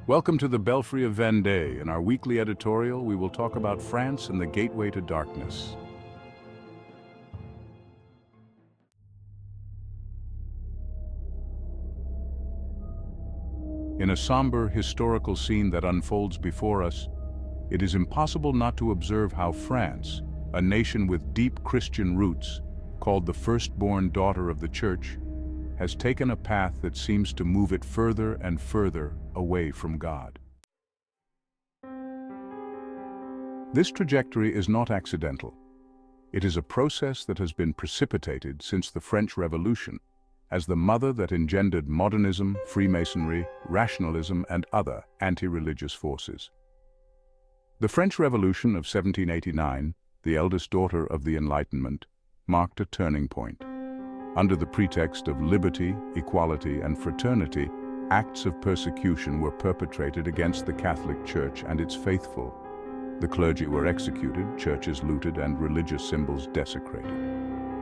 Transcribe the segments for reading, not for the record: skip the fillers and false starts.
Welcome to the Belfry of Vendée. In our weekly editorial, we will talk about France and the gateway to darkness. In a somber historical scene that unfolds before us, it is impossible not to observe how France, a nation with deep Christian roots, called the firstborn daughter of the Church, has taken a path that seems to move it further and further away from God. This trajectory is not accidental. It is a process that has been precipitated since the French Revolution as the mother that engendered modernism, Freemasonry, rationalism, and other anti-religious forces. The French Revolution of 1789, the eldest daughter of the Enlightenment, marked a turning point. Under the pretext of liberty, equality, and fraternity, acts of persecution were perpetrated against the Catholic Church and its faithful. The clergy were executed, churches looted, and religious symbols desecrated.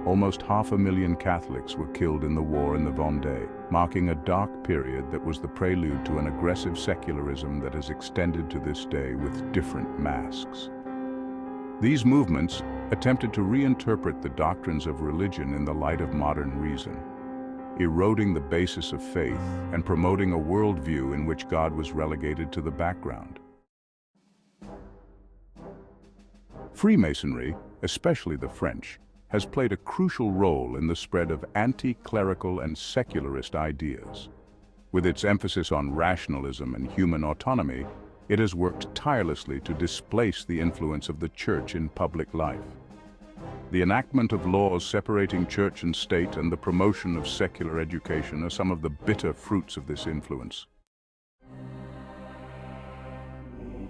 Almost 500,000 Catholics were killed in the war in the Vendée, marking a dark period that was the prelude to an aggressive secularism that has extended to this day with different masks. These movements attempted to reinterpret the doctrines of religion in the light of modern reason, eroding the basis of faith and promoting a worldview in which God was relegated to the background. Freemasonry, especially the French, has played a crucial role in the spread of anti-clerical and secularist ideas. With its emphasis on rationalism and human autonomy, it has worked tirelessly to displace the influence of the Church in public life. The enactment of laws separating church and state and the promotion of secular education are some of the bitter fruits of this influence.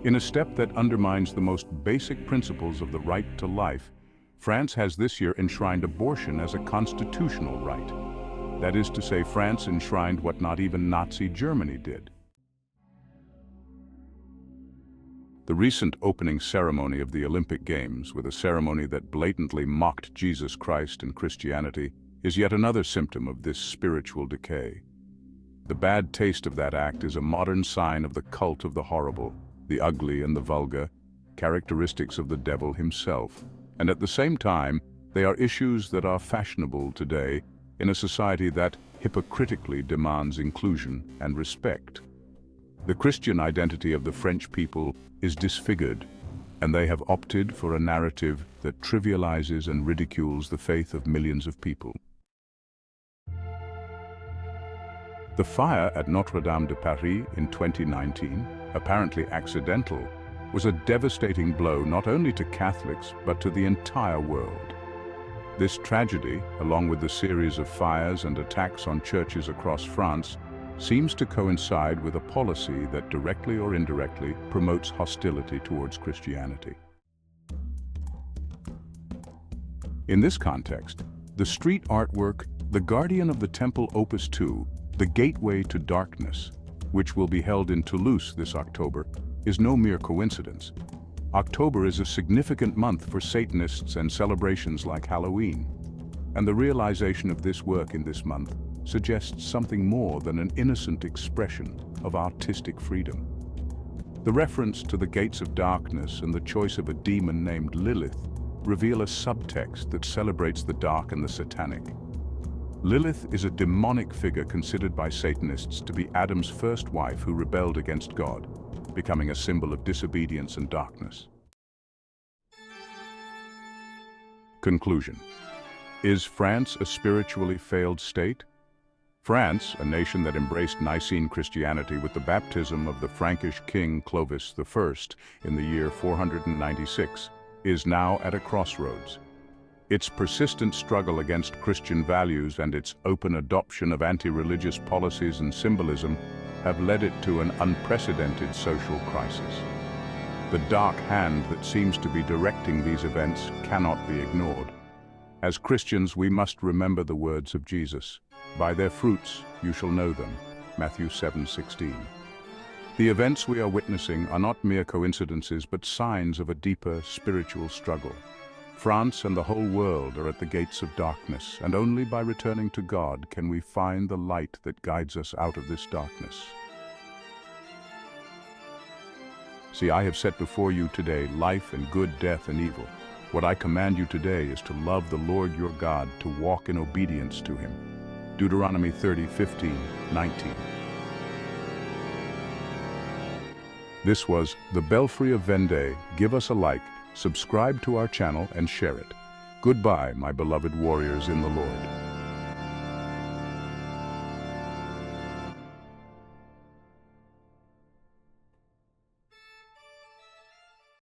In a step that undermines the most basic principles of the right to life, France has this year enshrined abortion as a constitutional right. That is to say, France enshrined what not even Nazi Germany did. The recent opening ceremony of the Olympic Games, with a ceremony that blatantly mocked Jesus Christ and Christianity, is yet another symptom of this spiritual decay. The bad taste of that act is a modern sign of the cult of the horrible, the ugly and the vulgar, characteristics of the devil himself. And at the same time, they are issues that are fashionable today in a society that hypocritically demands inclusion and respect. The Christian identity of the French people is disfigured, and they have opted for a narrative that trivializes and ridicules the faith of millions of people. The fire at Notre-Dame de Paris in 2019, apparently accidental, was a devastating blow not only to Catholics but to the entire world. This tragedy, along with the series of fires and attacks on churches across France, seems to coincide with a policy that directly or indirectly promotes hostility towards Christianity. In this context, the street artwork, The Guardian of the Temple Opus II, The Gateway to Darkness, which will be held in Toulouse this October, is no mere coincidence. October is a significant month for Satanists and celebrations like Halloween, and the realization of this work in this month suggests something more than an innocent expression of artistic freedom. The reference to the gates of darkness and the choice of a demon named Lilith reveal a subtext that celebrates the dark and the satanic. Lilith is a demonic figure considered by Satanists to be Adam's first wife who rebelled against God, becoming a symbol of disobedience and darkness. Conclusion. Is France a spiritually failed state? France, a nation that embraced Nicene Christianity with the baptism of the Frankish king Clovis I in the year 496, is now at a crossroads. Its persistent struggle against Christian values and its open adoption of anti-religious policies and symbolism have led it to an unprecedented social crisis. The dark hand that seems to be directing these events cannot be ignored. As Christians, we must remember the words of Jesus, "By their fruits you shall know them," Matthew 7:16. The events we are witnessing are not mere coincidences but signs of a deeper spiritual struggle. France and the whole world are at the gates of darkness, and only by returning to God can we find the light that guides us out of this darkness. See, I have set before you today life and good, death and evil. What I command you today is to love the Lord your God, to walk in obedience to him. Deuteronomy 30:15-19. This was The Belfry of Vendée. Give us a like, subscribe to our channel and share it. Goodbye, my beloved warriors in the Lord.